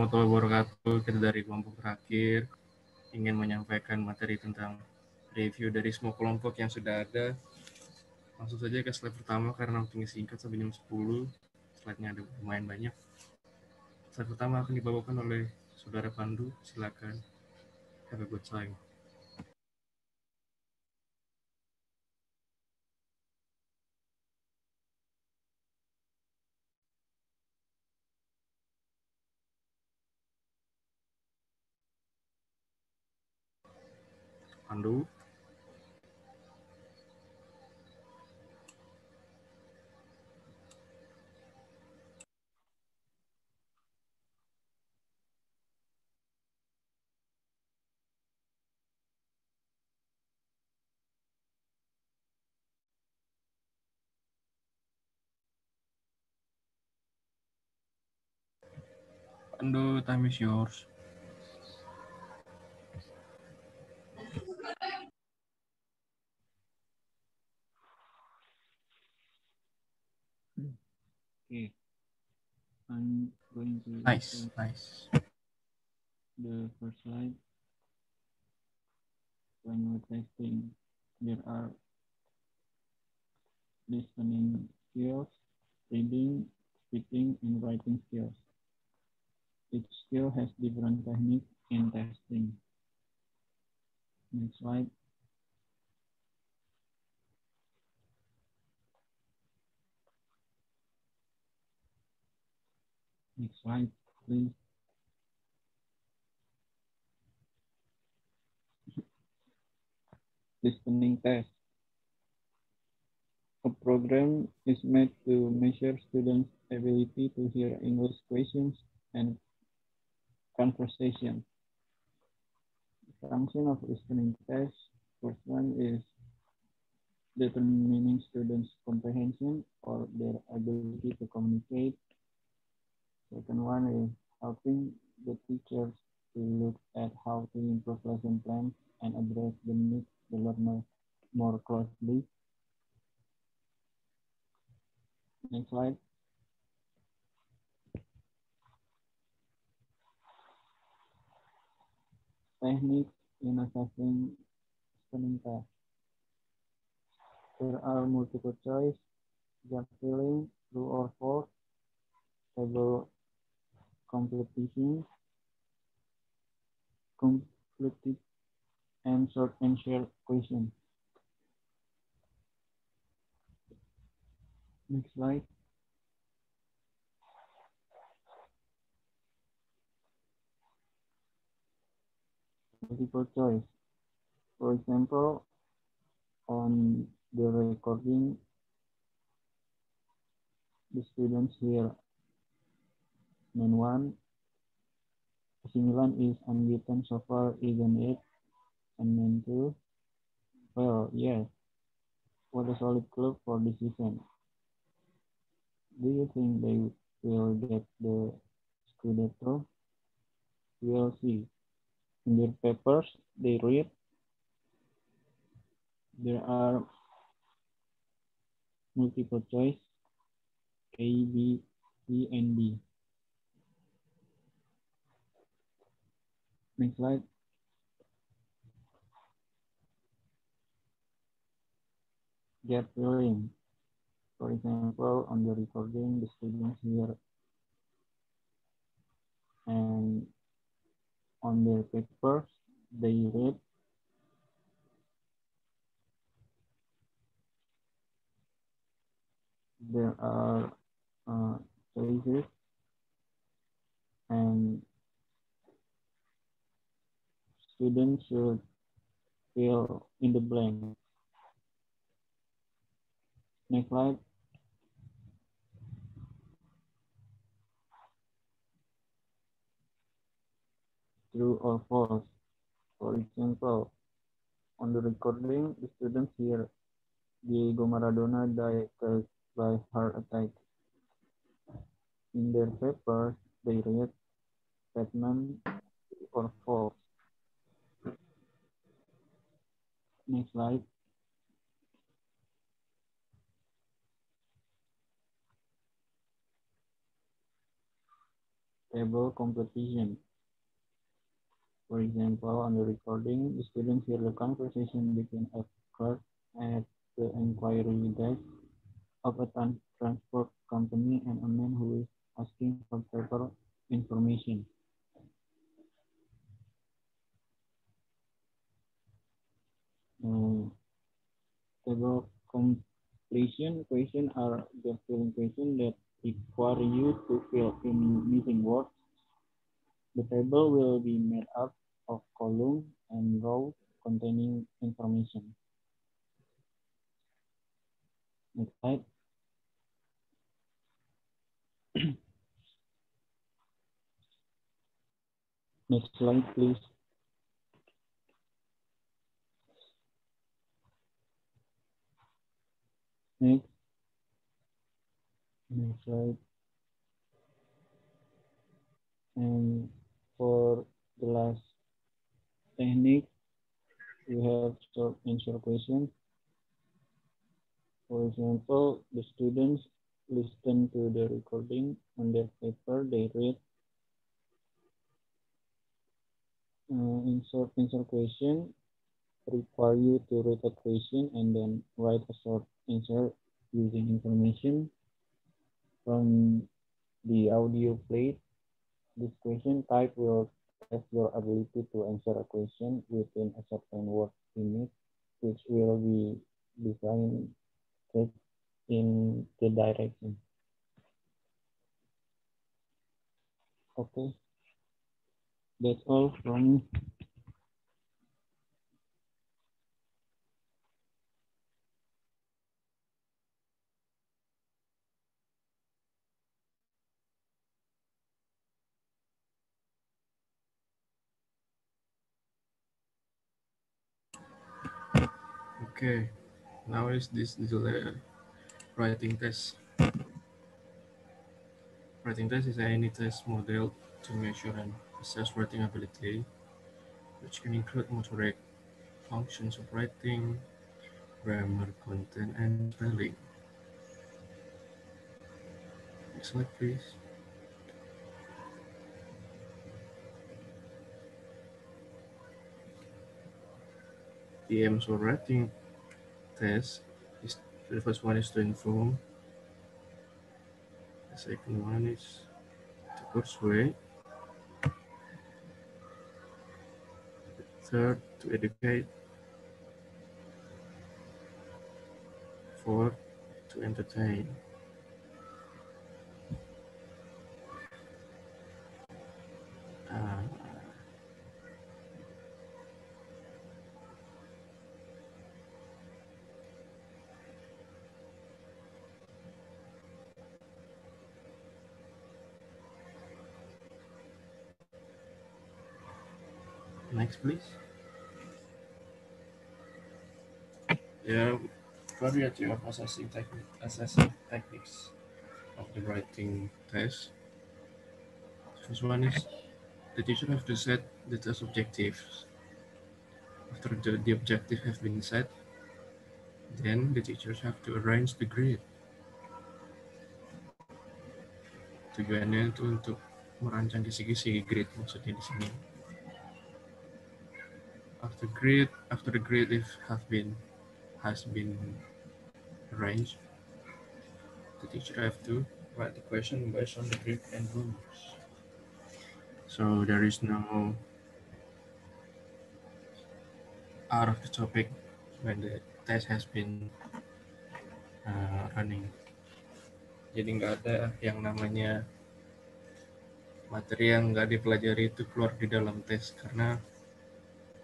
Warahmatullahi wabarakatuh. Kita dari kelompok terakhir ingin menyampaikan materi tentang review dari semua kelompok yang sudah ada. Langsung saja ke slide pertama karena waktunya singkat sampai jam 10. Slide-nya ada lumayan banyak. Slide pertama akan dibawakan oleh Saudara Pandu. Silakan. Have a good time. Pandu. Pandu, time is yours. Okay, I'm going to Nice. the first slide. When we're testing, there are listening skills, reading, speaking, and writing skills. Each skill has different techniques in testing. Next slide. Next slide, please. Listening test. A program is made to measure students' ability to hear English questions and conversation. The function of listening test, first one is determining students' comprehension or their ability to communicate. Second one is helping the teachers to look at how to improve lesson plans and address the needs of the learner more closely. Next slide. Techniques in assessing listening test. There are multiple choice, gap filling, true or false, table completion, completed, and short answer question. Next slide. Multiple choice. For example, on the recording, the students hear main one, 9 is unbeaten so far, isn't it? And main 2, well, yes. What a solid club for this season. Do you think they will get the Scudetto? We'll see. In their papers, they read. There are multiple choice, A, B, C, and D. Next slide. Gap filling. For example, on the recording, the students hear and on their papers, they read. There are choices and students should fill in the blank. Next slide. True or false. For example, on the recording, the students hear Diego Maradona died by heart attack. In their papers, they read statement true or false. Next slide. table competition. For example, on the recording, the students hear the conversation between a clerk at the inquiry desk of a transport company and a man who is asking for paper information. Table completion questions are the filling questions that require you to fill in missing words. The table will be made up of columns and rows containing information. Next slide. Next slide, please. Next slide. And for the last technique, we have short answer questions. For example, the students listen to the recording on their paper. They read in short answer question require you to read a question and then write a short answer using information from the audio played. This question type will test your ability to answer a question within a certain word limit, which will be designed in the direction. Okay, that's all from me. Okay, now is this the writing test. Writing test is any test model to measure and assess writing ability, which can include motoric functions of writing, grammar, content, and spelling. Next slide, please. The aims of writing test is the first one is to inform. The second one is to persuade. Third, to educate. Fourth, to entertain. Next, please. There are variety of assessing techniques of the writing test. First one is the teacher has to set the test objectives. After the objective have been set, then the teachers have to arrange the grade. Tujuannya itu untuk merancang kisi-kisi grade maksudnya di sini. After the grade has been arranged, the teacher have to write the question based on the grade and rules. So there is no out of the topic when the test has been running. Jadi nggak ada yang namanya materi yang nggak dipelajari itu keluar di dalam tes karena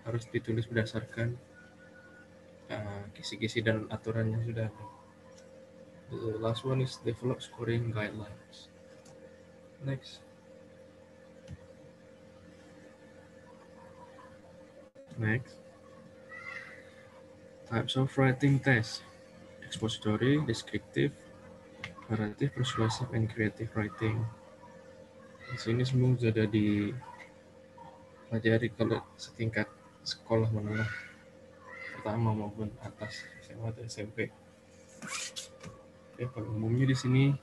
harus ditulis berdasarkan kisi-kisi dan aturan yang sudah ada. The last one is develop scoring guidelines. Next. Types of writing test: expository, descriptive, narrative, persuasive, and creative writing. Di sini semua sudah dipelajari kalau setingkat sekolah menengah pertama maupun atas SMA atau SMP. Oke, kalau umumnya di sini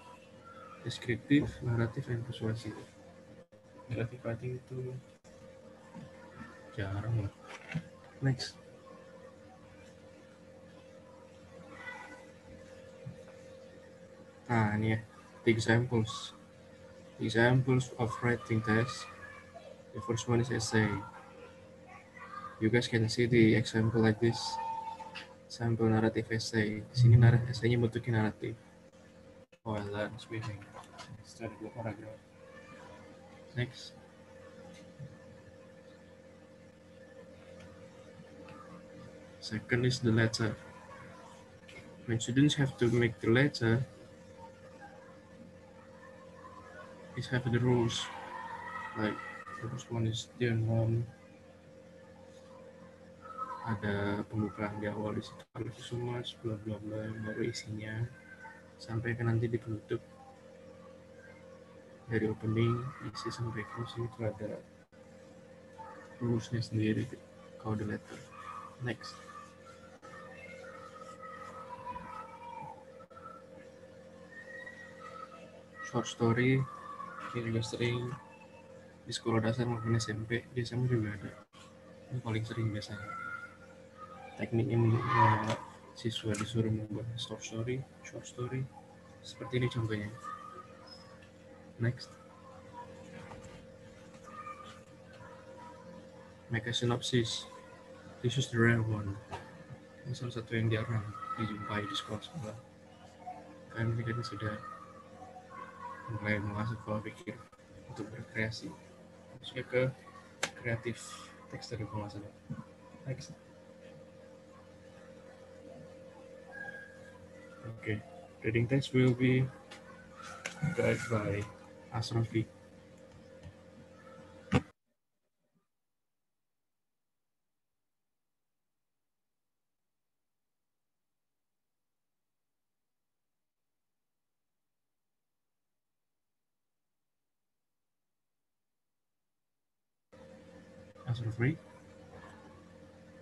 deskriptif, naratif, dan persuasif. Negative writing itu jarang lah. Next. Nah, ini ya, the examples. Examples of writing test. The first one is essay. You guys can see the example like this. Sample narrative essay. Di sini essay-nya bentuknya naratif. While learn swimming. Start dua paragraph. Next. Second is the letter. When students have to make the letter, is have the rules. Like the first one is Diamond. Ada pembukaan di awal di situ. Kalau semua bla bla bla baru isinya sampai ke nanti di penutup. Dari opening isi sampai closing itu ada rulesnya sendiri. Kalau the letter. Next. Short story ini juga sering di sekolah dasar maupun SMP. Di SMA juga ada. Ini paling sering biasanya. Tekniknya siswa disuruh membuat short story seperti ini contohnya. Next. Make a synopsis. This is the rare one. Ini salah satu yang jarang dijumpai di sekolah-sekolah. Kalian kan sudah mulai mengasah pola pikir untuk berkreasi. Masuknya ke kreatif teks dari pemasaran. Next. Okay, reading text will be guided by Asrafi. Asrafi,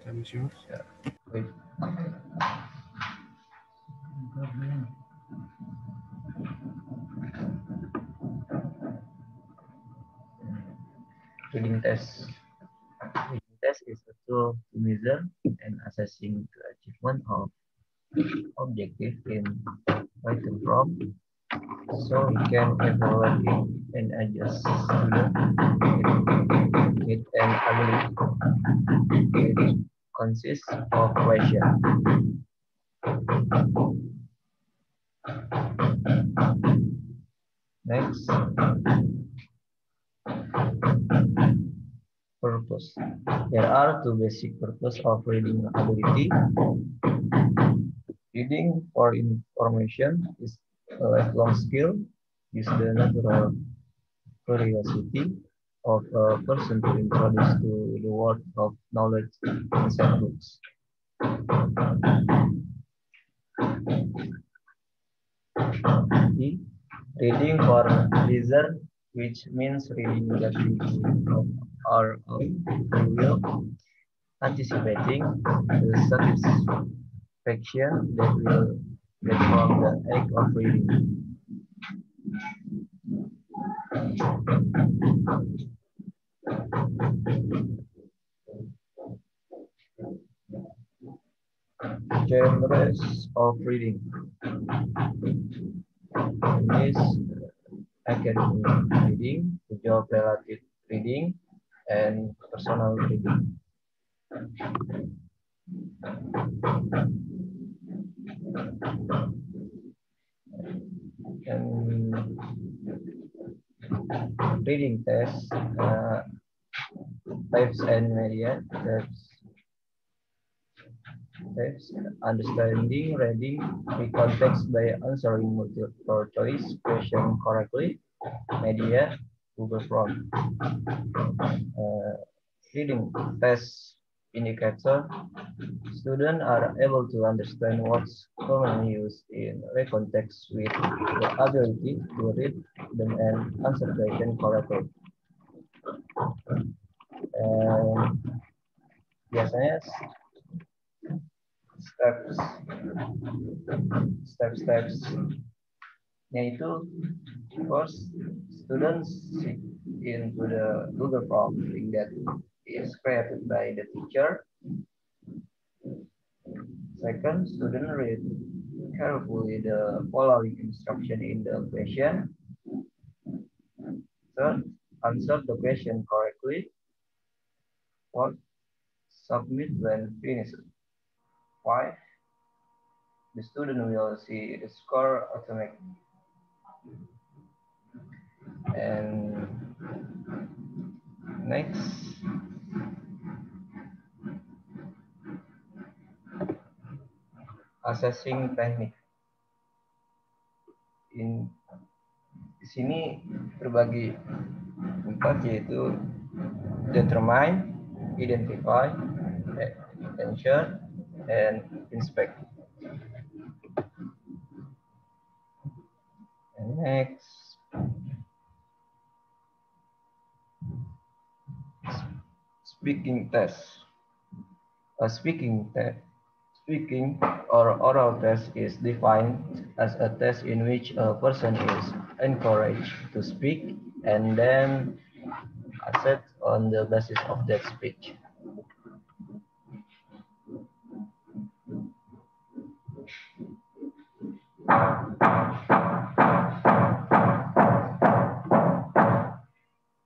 time is yours. Yeah. Wait. Reading test. Reading test is a tool to measure and assessing the achievement of objective in written form, so we can evaluate it and adjust student with an ability. It consists of questions. Next. Purpose. There are two basic purposes of reading ability. Reading for information is a lifelong skill, is the natural curiosity of a person to introduce to the world of knowledge inside books. Reading for leisure, which means reading that we of our own free will, anticipating the satisfaction that will get from the act of reading. Genres of reading. This academic reading, job-related reading, and personal reading. And reading tests, types and media, types, understanding, reading, the context by answering multiple choice question correctly, media, Google Form. Reading test indicator, students are able to understand what's commonly used in a context with the ability to read them and answer question correctly. Biasanya steps-nya itu first students into the Google form link that is created by the teacher. Second, student read carefully the following instruction in the question. Third, answer the question correctly. Fourth, submit when finished. 5, the student will see the score automatically. And next, assessing technique. Di sini terbagi 4, yaitu determine, identify, ensure, and inspect. And next, speaking test. A speaking or oral test is defined as a test in which a person is encouraged to speak and then assessed on the basis of that speech.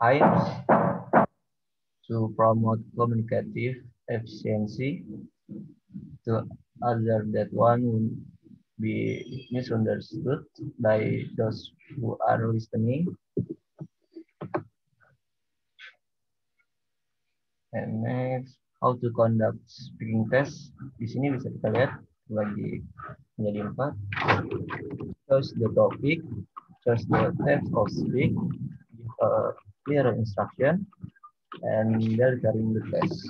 Aims to promote communicative efficiency, to observe that one would be misunderstood by those who are listening. And next, how to conduct speaking test. Di sini bisa kita lihat bagi menjadi 4. Choose the topic, choose the type of speak, give a clear instruction, and delivering the test.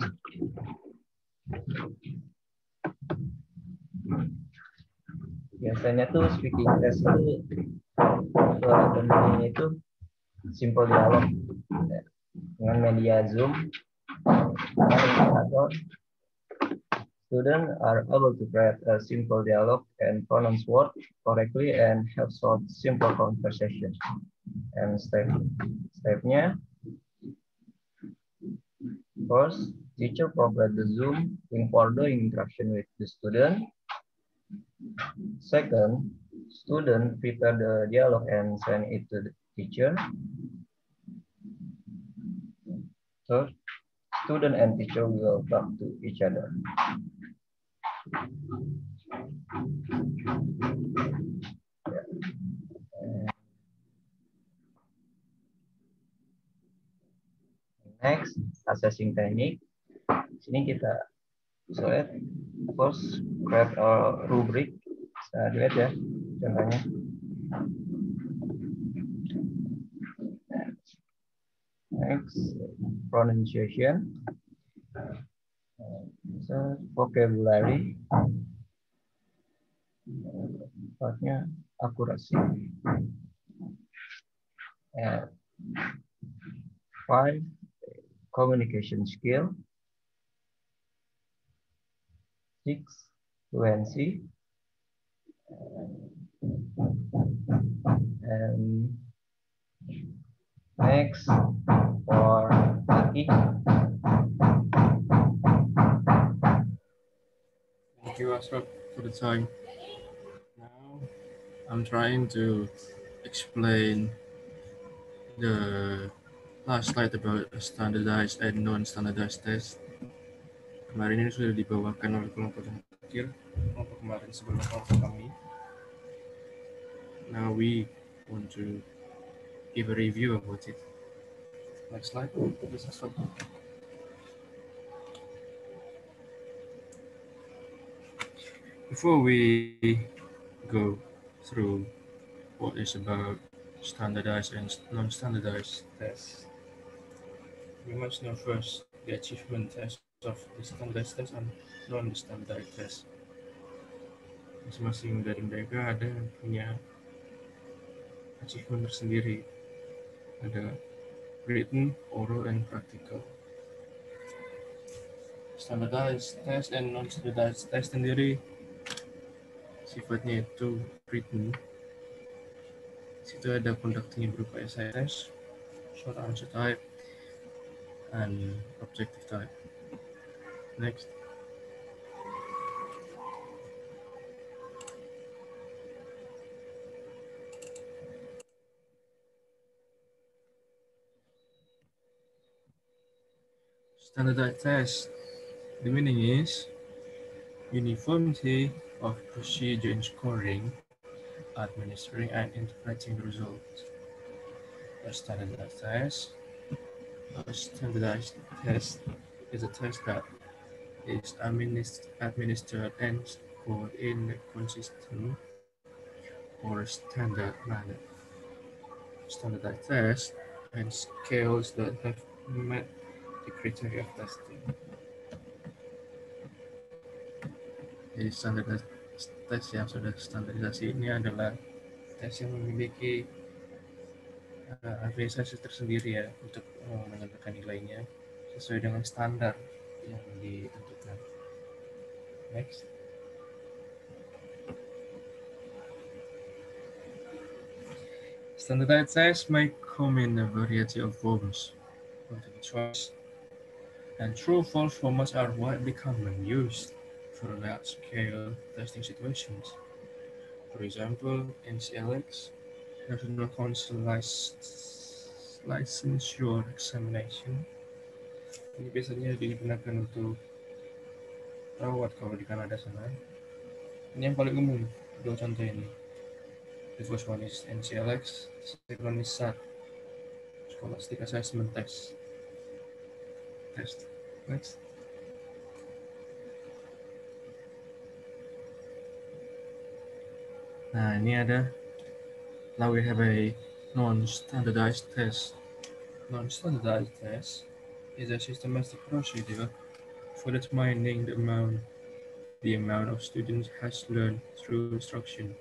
Biasanya tuh speaking test itu bentuknya itu simple dialog dengan media Zoom atau students are able to create a simple dialogue and pronounce words correctly and have short simple conversation. And stepnya, first, teacher provide the Zoom link for the interaction with the student. Second, student prepare the dialogue and send it to the teacher. Third, student and teacher will talk to each other. Next, assessing technique. Sini kita bisa lihat, first create a rubric. Bisa dilihat ya, contohnya. Next, pronunciation. So, vocabulary. Partnya akurasi. And 5, communication skill. 6, fluency. And next, for Aki. Thank you, Ashraf, for the time. Now, I'm trying to explain the last slide about standardized and non-standardized test. Kemarin ini sudah dibawakan oleh kelompok yang terakhir, kelompok kemarin sebelum kelompok kami. Now we want to give a review about it. Next slide, please. Before we go through what is about standardized and non-standardized tests, we must know first the achievement test of the standardized test and non-standardized test. Masing-masing dari mereka ada punya achievement tersendiri. Ada written, oral, and practical. Standardized test and non-standardized test sendiri sifatnya itu written. Situ ada conducting berupa essay test, short answer type, and objective type. Next. Standardized test. The meaning is uniformity of procedure in scoring, administering, and interpreting the results. A standardized test. A standardized test is a test that is administered and scored in a consistent or standard manner. Standardized tests and scales that have met the criteria of testing. Jadi standardized tes yang sudah standarisasi ini adalah tes yang memiliki apresiasi tersendiri ya untuk menentukan nilainya sesuai dengan standar yang ditentukan. Next. Standardized tests may come in a variety of forms, multiple choice, and true-false formats are widely commonly used for large-scale testing situations. For example, NCLX, National Council Licensure Examination, ini biasanya digunakan untuk perawat kalau di Kanada sana. Ini yang paling umum, dua contoh ini. The first one is NCLX, the second one is SAT, Scholastic Assessment Test. Next. Nah, ini ada. Now we have a non-standardized test. Non-standardized test is a systematic procedure for determining the amount of students has learned through instruction.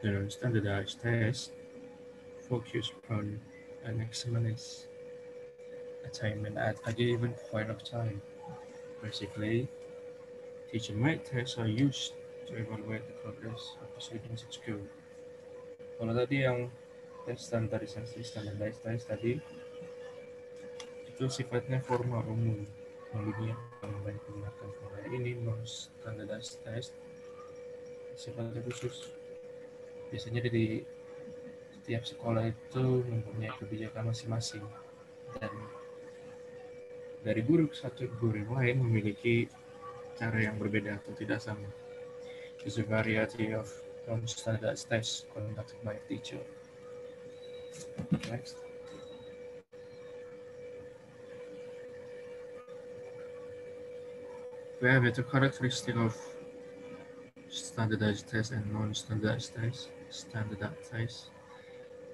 The non-standardized test focus on an examiner's attainment at a given point of time. Basically, teacher-made tests are used to evaluate the progress of the students at school. Kalau tadi yang tes standarisasi standardized test tadi itu sifatnya formal umum, umumnya yang banyak menggunakan formula ini. Non-standardized test sifatnya khusus. Biasanya di setiap sekolah itu mempunyai kebijakan masing-masing dan dari guru satu guru yang lain memiliki cara yang berbeda atau tidak sama. There's a variety of non-standardized tests conducted by a teacher. Next. We have the characteristic of standardized tests and non-standardized tests. Standardized tests.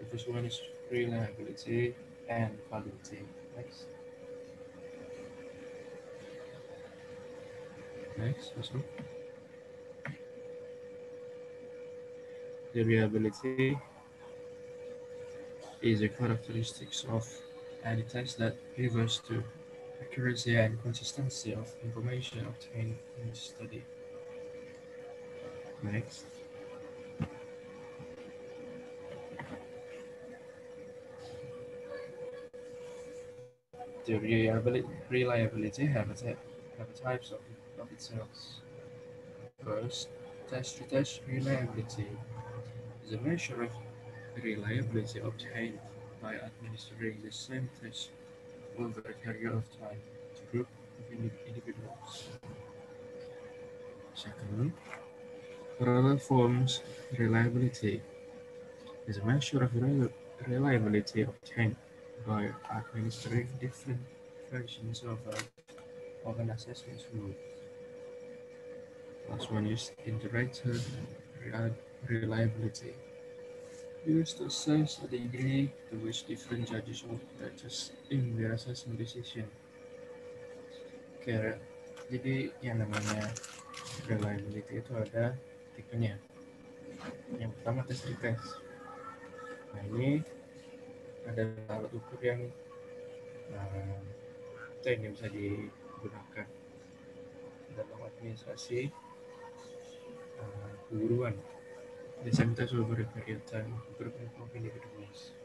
The first one is reliability and validity. Next. Also. The reliability is a characteristics of any test that refers to accuracy and consistency of information obtained in the study. Next. The reliability have types of itself. First, test-to-test reliability is a measure of reliability obtained by administering the same test over a period of time to a group of individuals. Second, parallel forms reliability is a measure of reliability obtained by administering different versions of an assessment tool. Last one is integrated reliability, used to assess the degree to which different judges will practice in their assessment decision. Oke, jadi yang namanya reliability itu ada tipenya. Yang pertama test retest. Nah ini ada alat ukur yang ini bisa digunakan dalam administrasi keguruan. The same test over a period of time, group of individuals.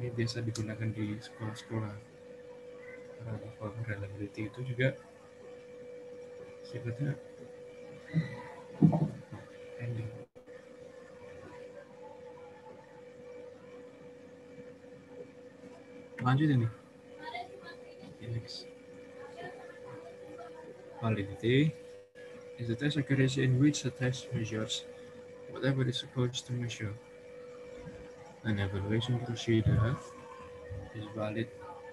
Ini biasa digunakan di sekolah-sekolah. Karena level reliability itu juga sifatnya ending. Lanjut ini. Next. Validity is the test accuracy in which the test measures whatever it's supposed to measure. An evaluation procedure is valid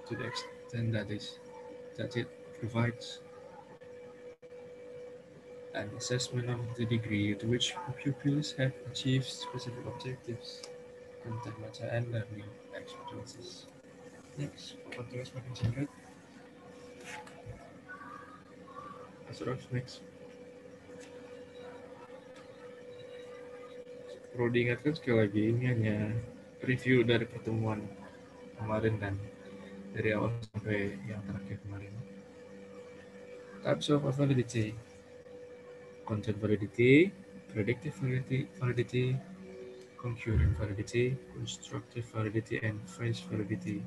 to the extent that it provides an assessment of the degree to which pupils have achieved specific objectives, content baca, and learning experiences. Next, continuous makin singkat. Next. Perlu diingatkan sekali lagi, ini hanya review dari pertemuan kemarin dan dari awal sampai yang terakhir kemarin. Types of validity: content validity, predictive validity, concurrent validity, constructive validity, and phase validity.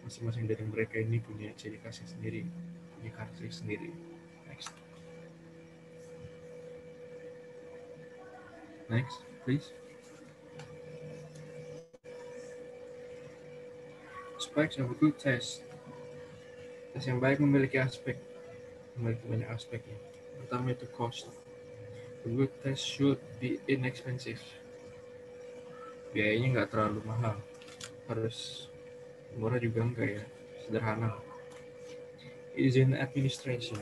Masing-masing dari mereka ini punya ciri khasnya sendiri, punya karakteristik sendiri. Next, please. Aspects of a good test. Tes yang baik memiliki banyak aspeknya. Pertama itu cost. A good test should be inexpensive. Biayanya nggak terlalu mahal. Harus murah juga enggak ya, sederhana. Is in administration.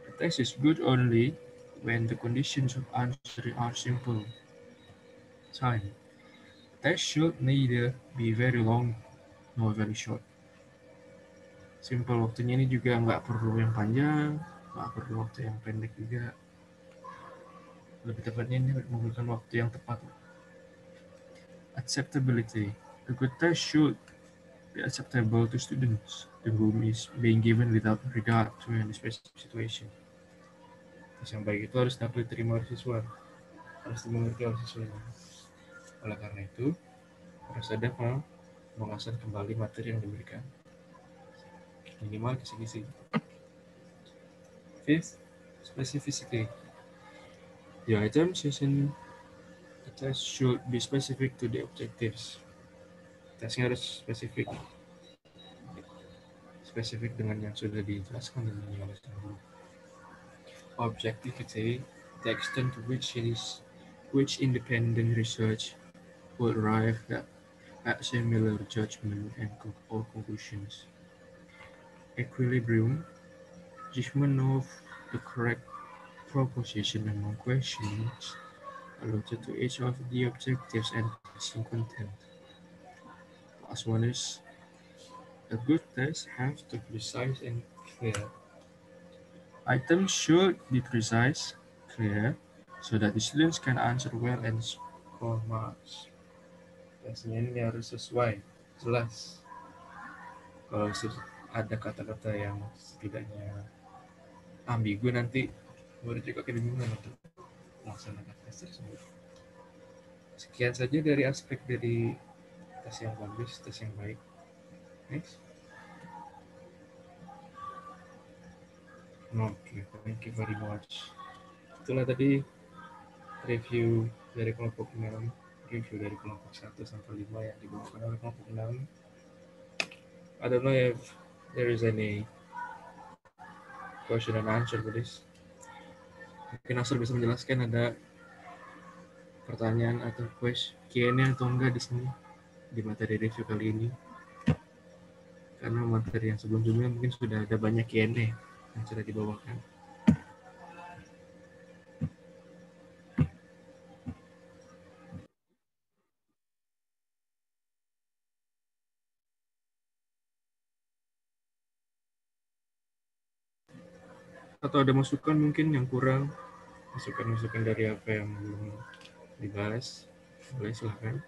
A test is good only when the conditions of answering are simple. Time. A test should neither be very long nor very short. Simple waktunya ini juga nggak perlu yang panjang, nggak perlu waktu yang pendek juga. Lebih tepatnya ini menggunakan waktu yang tepat. Acceptability. A good test should be acceptable to students. The room is being given without regard to any specific situation. Tes yang baik itu harus dapat diterima oleh siswa, harus dimengerti oleh siswanya. Oleh karena itu, harus ada mengasah kembali materi yang diberikan. Minimal kisi-kisi. Fifth, specificity. The items used the test should be specific to the objectives. Tesnya harus spesifik dengan yang sudah dijelaskan dan oleh guru. Objectivity, the extent to which independent research would arrive at similar judgment and or conclusions. Equilibrium, judgment of the correct proposition among questions allotted to each of the objectives and testing content. Last one is a good test has to be precise and clear. Items should be precise, clear, so that the students can answer well and score marks. Tesnya ini harus sesuai, jelas. Kalau ada kata-kata yang setidaknya ambigu, nanti murid juga kebingungan untuk melaksanakan tes tersebut. Sekian saja dari aspek dari tes yang bagus, tes yang baik. Next. Oke, thank you very much. Itulah tadi review dari kelompok 6, review dari kelompok 1 sampai 5 yang dibawakan oleh kelompok 6. I don't know if there is any question and answer for this. Mungkin Nasr bisa menjelaskan ada pertanyaan atau Q&A atau enggak di sini di materi review kali ini. Karena materi yang sebelum-sebelumnya mungkin sudah ada banyak Q&A yang sudah dibawakan. Atau ada masukan mungkin yang kurang, masukan-masukan dari apa yang belum dibahas, boleh silahkan.